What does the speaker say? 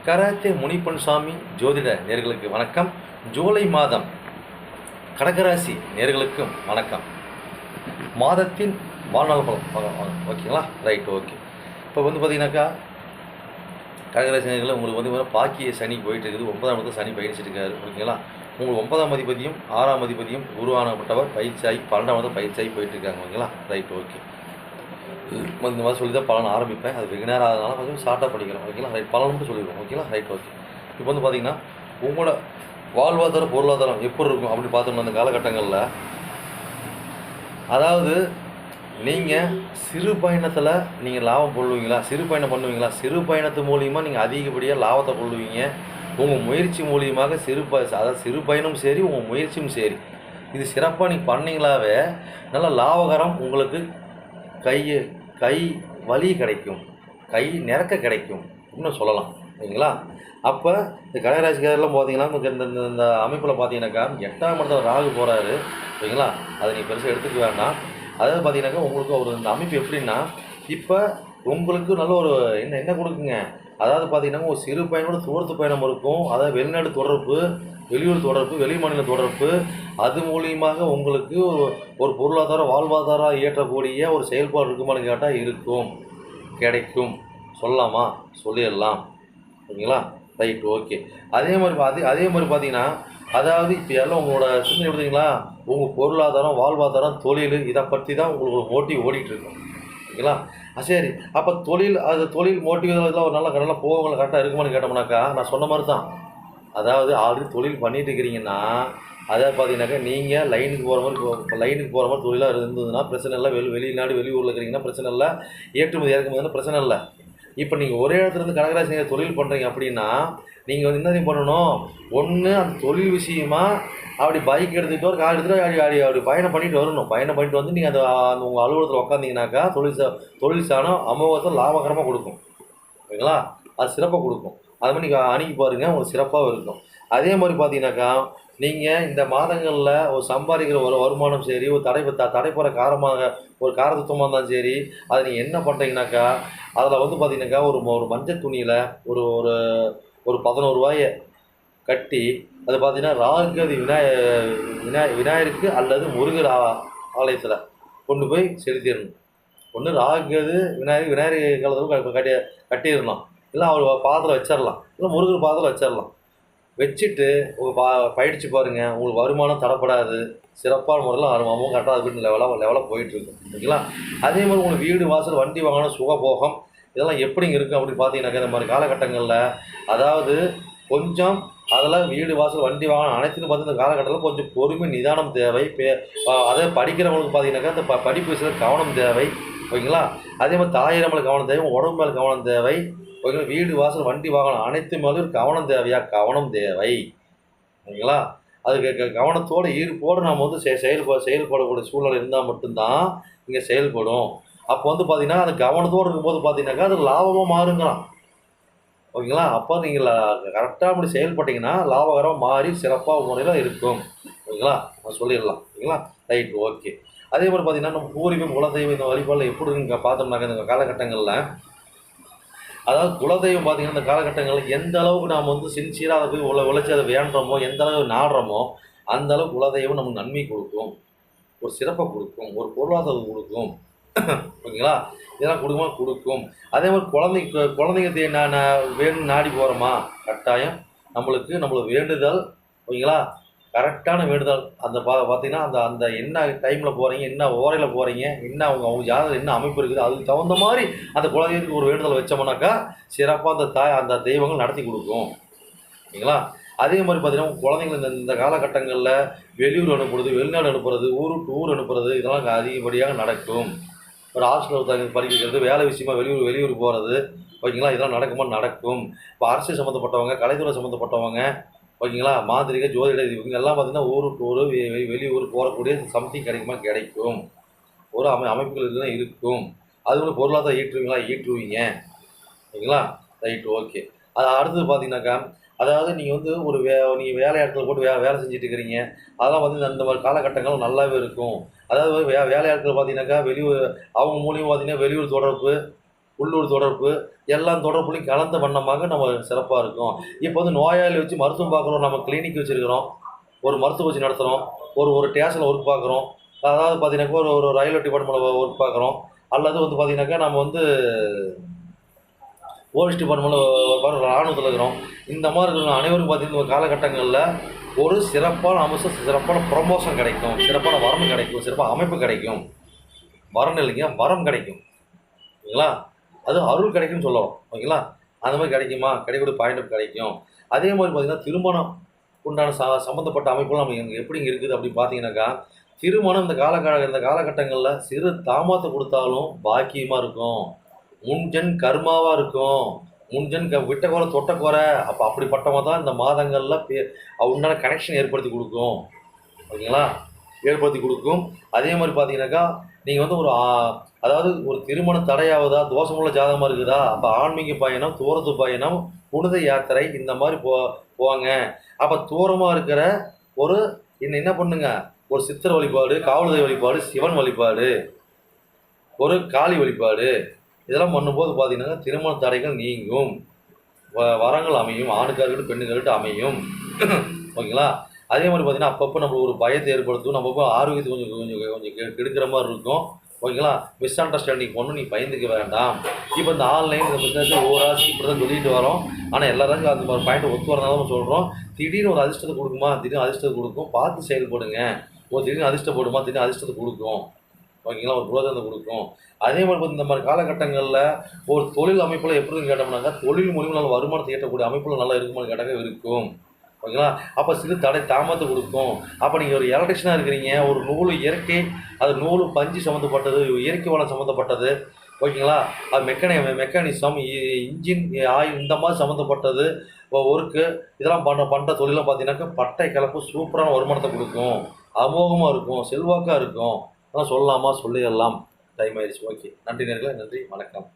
Karate முனிப்பன்சாமி ஜோதிட நேர்களுக்கு வணக்கம். ஜூலை மாதம் கடகராசி நேர்களுக்கும் வணக்கம். மாதத்தின் வாழ்நாள் பலம் ஓகேங்களா? Right, okay. இப்போ பார்த்தீங்கன்னாக்கா கடகராசி நேர்களை உங்களுக்கு பாக்கிய சனி போயிட்டு இருக்குது. 9ஆம் இடத்துல சனி பயிற்சிட்டு இருக்காரு. ஓகேங்களா? உங்களுக்கு 9ஆம் அதிபதியும் 6ஆம் அதிபதியும் குருவானப்பட்டவர் பயிற்சியாகி 12ஆம் இடத்துல பயிற்சியாகி போயிட்டு இருக்காங்க. ஓகேங்களா? Right, okay. இந்த மாதிரி சொல்லி தான் பலன் ஆரம்பிப்பேன். அது வெகு நேரம் ஆகிறதுனால கொஞ்சம் ஷார்ட்டாக படிக்கிறோம். ஓகேங்களா? ரைட், பலன் மட்டும் சொல்லிடுவோம். ஓகேங்களா? Right, okay. இப்போ பார்த்தீங்கன்னா உங்களோட வாழ்வாதாரம் பொருளாதாரம் எப்படி இருக்கும் அப்படின்னு பார்த்தோம்னா அந்த காலகட்டங்களில், அதாவது நீங்கள் சிறு பயணத்தில் நீங்கள் லாபம் கொள்ளுவீங்களா? சிறு பயணம் பண்ணுவீங்களா? சிறு பயணத்து மூலியமாக நீங்கள் அதிகப்படியாக லாபத்தை கொள்ளுவீங்க. உங்கள் முயற்சி மூலியமாக அதாவது சிறு பயணமும் சரி, உங்கள் முயற்சியும் சரி, இது சிறப்பாக நீங்கள் பண்ணிங்களாவே நல்ல லாபகரம். உங்களுக்கு கை வலி கிடைக்கும், கை நிறக்க கிடைக்கும் இன்னும் சொல்லலாம். சரிங்களா? அப்போ இந்த கடகராசிக்காரெல்லாம் பார்த்தீங்கன்னா இந்த அமைப்பில் பார்த்தீங்கன்னாக்கா 8ஆம் இடத்துல ராகு போகிறாரு. சரிங்களா? அதை நீங்கள் பெருசாக எடுத்துக்க வேண்டாம். அதாவது பார்த்தீங்கன்னாக்கா உங்களுக்கு ஒரு இந்த அமைப்பு எப்படின்னா, இப்போ உங்களுக்கு நல்ல ஒரு என்ன கொடுக்குங்க. அதாவது பார்த்தீங்கன்னா ஒரு சிறு பயணோட தூரத்து பயணம் இருக்கும். அதாவது வெளிநாடு தொடர்பு, வெளியூர் தொடர்பு, வெளி மாநில தொடர்பு, அது மூலியமாக உங்களுக்கு ஒரு பொருளாதார வாழ்வாதாரம் ஈட்டக்கூடிய ஒரு செயல்பாடு இருக்குமான்னு கேட்டால் இருக்கும், கிடைக்கும். சொல்லலாமா? சொல்லிடலாம். ஓகேங்களா? Right, okay. அதே மாதிரி பார்த்தீங்கன்னா, அதாவது இப்போ எல்லாம் உங்களோட சிந்தனை எடுத்தீங்களா, உங்கள் பொருளாதாரம், வாழ்வாதாரம், தொழில், இதை பற்றி தான் உங்களுக்கு ஒரு மோட்டிவ் ஓடிட்டுருக்கும். ஓகேங்களா? சரி, அப்போ தொழில் மோட்டிவ் இதெல்லாம் ஒரு நல்லா போகங்களை கரெக்டாக இருக்குமான்னு கேட்டோம்னாக்கா, நான் சொன்ன மாதிரி தான். அதாவது ஆல்ரெடி தொழில் பண்ணிட்டு இருக்கிறீங்கன்னா, அதாவது பார்த்தீங்கன்னாக்கா நீங்கள் லைனுக்கு போகிற மாதிரி தொழிலாக இருந்ததுன்னா பிரச்சனை இல்லை. வெளிநாடு வெளியூரில் இருக்கிறீங்கன்னா பிரச்சனை இல்லை. ஏற்றுமதி இறக்குமதினா பிரச்சனை இல்லை. இப்போ நீங்கள் ஒரே இடத்துல இருந்து கடகராசி நீங்கள் தொழில் பண்ணுறீங்க அப்படின்னா, நீங்கள் என்ன பண்ணணும், ஒன்று அந்த தொழில் விஷயமா அப்படி பைக் எடுத்துகிட்டு கார் எடுத்துகிட்டு அப்படி பயணம் பண்ணிட்டு வரணும். பயணம் பண்ணிட்டு வந்து நீங்கள் அந்த உங்கள் அலுவலகத்தில் உட்காந்திங்கனாக்கா தொழில் சாணம் அமோகத்தை லாபகரமாக கொடுக்கும். ஓகேங்களா? அது சிறப்பாக கொடுக்கும். அது மாதிரி நீங்கள் அணுகி பாருங்கள், உங்களுக்கு சிறப்பாக இருக்கும். அதே மாதிரி பார்த்தீங்கன்னாக்கா நீங்கள் இந்த மாதங்களில் ஒரு சம்பாதிக்கிற ஒரு வருமானம் சரி, ஒரு தடைப்போகிற ஒரு காரத்துவமாக இருந்தாலும் சரி, அதை நீங்கள் என்ன பண்ணுறீங்கனாக்கா, அதில் பார்த்தீங்கன்னாக்கா ஒரு மஞ்சள் துணியில் ஒரு ஒரு 11 ரூபாயை கட்டி, அது பார்த்தீங்கன்னா ராகுகதி விநாயகருக்கு அல்லது முருகர் ஆலயத்தில் கொண்டு போய் செலுத்திடணும். ஒன்று ராகுகது விநாயகர் காலத்தில் கட்டிடலாம், இல்லை அவர் பாதத்தில் வச்சிடலாம், இல்லை முருகர் பாதத்தில் வச்சிடலாம். வச்சுட்டு உங்கள் பயிற்சி பாருங்கள், உங்களுக்கு வருமானம் தரப்படாது. சிறப்பான முறையில் வருமானமும் கரெக்டாக அது வீட்டு லெவலாக போயிட்டுருக்கு. ஓகேங்களா? அதே மாதிரி உங்களுக்கு வீடு வாசல் வண்டி வாகனம் சுகபோகம் இதெல்லாம் எப்படிங்க இருக்குது அப்படின்னு பார்த்தீங்கன்னாக்கா, இந்த மாதிரி காலகட்டங்களில் அதாவது கொஞ்சம் அதெல்லாம் வீடு வாசல் வண்டி வாகனம் அனைத்துன்னு பார்த்து இந்த காலகட்டத்தில் கொஞ்சம் பொறுமை நிதானம் தேவை. அதே படிக்கிறவங்களுக்கு பார்த்தீங்கன்னாக்கா இந்த படிப்பு விஷயத்தில் கவனம் தேவை. ஓகேங்களா? அதே மாதிரி தாயிரம் மேலே கவனம் தேவை, உடம்பு மேலே கவனம் தேவை. ஓகேங்களா? வீடு வாசல் வண்டி வாகனம் அனைத்து மேலே கவனம் தேவையா? கவனம் தேவை. ஓகேங்களா? அதுக்கு கவனத்தோடு ஈடுபோடு நாம் செயல்படக்கூடிய சூழ்நிலை இருந்தால் மட்டும்தான் இங்கே செயல்படும். அப்போ பார்த்தீங்கன்னா அது கவனத்தோடு இருக்கும்போது பார்த்தீங்கன்னாக்கா அது லாபமாக மாறுங்களாம். ஓகேங்களா? அப்போ நீங்கள் கரெக்டாக அப்படி செயல்பட்டீங்கன்னா லாபகரமாக மாறி சிறப்பாக முறையில் இருக்கும். ஓகேங்களா? நான் சொல்லிடலாம். ஓகேங்களா? Right, okay. அதே மாதிரி பார்த்தீங்கன்னா நம்ம பூர்வீகம் குலதெய்வம் இந்த வழிபாடில் எப்படி இருக்குங்க பார்த்தோம்னாக்க இந்த காலகட்டங்களில், அதாவது குலதெய்வம் பார்த்தீங்கன்னா இந்த காலகட்டங்களில் எந்த அளவுக்கு நாம் சின்சியராக அதை போய் உழைச்சி அதை வேண்டுறோமோ, எந்த அளவுக்கு நாடுறோமோ அந்த அளவுக்கு குலதெய்வம் நமக்கு நன்மை கொடுக்கும், ஒரு சிறப்பை கொடுக்கும், ஒரு பொருளாதாரம் கொடுக்கும். ஓகேங்களா? இதெல்லாம் கொடுக்கும். அதே மாதிரி குழந்தைங்க நான் வேணும் நாடி போகிறோமா, கட்டாயம் நம்மளுக்கு வேண்டுதல். ஓகேங்களா? கரெக்டான வேண்டுதல். அந்த பார்த்தீங்கன்னா அந்த என்ன டைமில் போகிறீங்க, என்ன ஓரையில் போகிறீங்க, என்ன அவங்க ஜாதகம் என்ன அமைப்பு இருக்குது, அதுக்கு தகுந்த மாதிரி அந்த குழந்தைங்களுக்கு ஒரு வேண்டுதல் வச்சோம்னாக்கா சிறப்பாக அந்த தெய்வங்கள் நடத்தி கொடுக்கும். ஓகேங்களா? அதே மாதிரி பார்த்தீங்கன்னா குழந்தைங்கள் இந்த காலகட்டங்களில் வெளியூர் அனுப்புறது, வெளிநாடு அனுப்புறது, ஊர் அனுப்புறது இதெல்லாம் அதிகப்படியாக நடக்கும். ஒரு ஹாஸ்டலில் படிக்கிறது, வேலை விஷயமா வெளியூர் போகிறது. ஓகேங்களா? இதெல்லாம் நடக்கும். இப்போ அரசியல் சம்மந்தப்பட்டவங்க, கலைத்துறை சம்மந்தப்பட்டவங்க, ஓகேங்களா, மாந்திரிக ஜோதிட இவங்க எல்லாம் பார்த்தீங்கன்னா ஊருக்கு வெளியூர் போகக்கூடிய சம்திங் கிடைக்கும். ஒரு அமைப்புகள் இதுதான் இருக்கும். அது ஒன்று பொருளாதாரம் ஈட்டுவீங்க. ஓகேங்களா? Right, okay. அது அடுத்தது பார்த்தீங்கன்னாக்கா, அதாவது நீங்கள் நீங்கள் வேலை இடத்துல போட்டு வேலை செஞ்சுட்டு இருக்கிறீங்க. அதெல்லாம் அந்த மாதிரி காலகட்டங்கள் நல்லாவே இருக்கும். அதாவது வேலை இடத்துல பார்த்தீங்கன்னாக்கா வெளியூர் அவங்க மூலியமாக பார்த்தீங்கன்னா வெளியூர் தொடர்பு, உள்ளூர் தொடர்பு எல்லாம் தொடர்புலையும் கலந்த வண்ணமாக நம்ம சிறப்பாக இருக்கும். இப்போ வந்து நோயாளி வச்சு மருத்துவம் பார்க்குறோம், நம்ம கிளினிக் வச்சுருக்கிறோம், ஒரு மருத்துவ வச்சு நடத்துகிறோம், ஒரு ஒரு ஸ்டேஷனில் ஒர்க் பார்க்குறோம், அதாவது பார்த்தீங்கன்னாக்கா ஒரு ஒரு ரயில்வே டிபார்ட்மெண்ட்டில் ஒர்க் பார்க்குறோம், அல்லது வந்து பார்த்தீங்கன்னாக்கா நம்ம வந்து போலீஸ் டிபார்ட்மெண்ட்டில் ராணுவத்தில் இருக்கிறோம். இந்த மாதிரி இருக்கிற அனைவருக்கும் பார்த்தீங்கன்னா ஒரு காலகட்டங்களில் ஒரு சிறப்பான அம்சம், சிறப்பான ப்ரமோஷன் கிடைக்கும், சிறப்பான வரம் கிடைக்கும், சிறப்பான அமைப்பு கிடைக்கும். வரம் இல்லைங்க, வரம் கிடைக்கும். ஓகேங்களா? அது அருள் கிடைக்கும்னு சொல்லலாம். ஓகேங்களா? அந்த மாதிரி கிடைக்குமா? கிடைக்கக்கூடிய பாயிண்ட் கிடைக்கும். அதே மாதிரி பார்த்தீங்கன்னா திருமணம் உண்டான சம்மந்தப்பட்ட அமைப்புலாம் நம்ம இங்கே எப்படி இங்கே இருக்குது அப்படின்னு பார்த்தீங்கன்னாக்கா, திருமணம் இந்த காலகட்டங்களில் சிறு தாமதத்தை கொடுத்தாலும் பாக்கியமாக இருக்கும். முன்ஜென் கர்மாவாக இருக்கும். முன்ஜென் விட்ட குறை தொட்ட குறை. அப்போ அப்படிப்பட்டவங்க தான் இந்த மாதங்களில் உண்டான கனெக்ஷன் ஏற்படுத்தி கொடுக்கும். ஓகேங்களா? ஏற்படுத்தி கொடுக்கும். அதே மாதிரி பார்த்தீங்கன்னாக்கா நீங்கள் வந்து அதாவது ஒரு திருமணம் தடையாகுதா, தோஷமுள்ள ஜாதகமாக இருக்குதா, அப்போ ஆன்மீக பயணம், தூரத்து பயணம், புனித யாத்திரை இந்த மாதிரி போவாங்க. அப்போ தூரமாக இருக்கிற ஒரு என்ன பண்ணுங்க, ஒரு சித்திர வழிபாடு, காவலதை வழிபாடு, சிவன் வழிபாடு, ஒரு காளி வழிபாடு இதெல்லாம் பண்ணும்போது பார்த்தீங்கன்னா திருமண தடைகள் நீங்கும், வரங்கள் அமையும், ஆணுக்காக இருக்கட்டும் பெண்ணுக்காக இருக்கட்டும் அமையும். ஓகேங்களா? அதே மாதிரி பார்த்தீங்கன்னா அப்பப்போ நம்ம ஒரு பயத்தை ஏற்படுத்தும், நம்ம ஆரோக்கியத்தை கொஞ்சம் கொஞ்சம் கொஞ்சம் கெடுக்கிற மாதிரி இருக்கும். ஓகேங்களா? மிஸ் அண்டர்ஸ்டாண்டிங் ஒன்றும் நீ பயந்துக்க வேண்டாம். இப்போ இந்த ஆன்லைன் இந்த பிஸ்னஸ் ஒவ்வொரு ராசிக்கு இப்படி தான் சொல்லிட்டு வரோம். ஆனால் எல்லா ராசிக்கும் அந்த மாதிரி பாயிண்ட் ஒத்து வரனால நம்ம சொல்கிறோம். திடீர்னு ஒரு அதிர்ஷ்டத்தை கொடுக்குமா, திடீர்னு அதிர்ஷ்டத்தை கொடுக்கும், பார்த்து செயல்படுங்க. திடீர்னு அதிர்ஷ்டம் போடுமா, திடீர்னு அதிர்ஷ்டத்தை கொடுக்கும். ஓகேங்களா? ஒரு புரோஜனத்தை கொடுக்கும். அதே மாதிரி இந்த மாதிரி காலகட்டங்களில் ஒரு தொழில் அமைப்பில் எப்படின்னு கேட்டோம்னாக்கா, தொழில் மூலியமாக நல்ல வருமானத்தை ஈட்டக்கூடிய அமைப்பில் நல்லா இருக்குமான்னு கேட்டாக்க இருக்கும். ஓகேங்களா? அப்போ சிறு தடை தாமதத்தை கொடுக்கும். அப்போ நீங்கள் ஒரு எலக்ட்ரிஷனாக இருக்கிறீங்க, ஒரு நூல் இயற்கை, அது நூல் பஞ்சு சம்மந்தப்பட்டது, இயற்கை வளம் சம்மந்தப்பட்டது. ஓகேங்களா? அது மெக்கானிசம், இன்ஜின், ஆயில் இந்த மாதிரி சம்மந்தப்பட்டது ஒர்க்கு இதெல்லாம் பண்ணுற தொழிலாம் பார்த்தீங்கன்னாக்கா பட்டை கலப்பு சூப்பரான வருமானத்தை கொடுக்கும், அமோகமாக இருக்கும், செல்வாக்காக இருக்கும். அதெல்லாம் சொல்லலாமா, சொல்லிடலாம். டைம் ஆயிடுச்சு. ஓகே, நன்றி நேர்களே, நன்றி, வணக்கம்.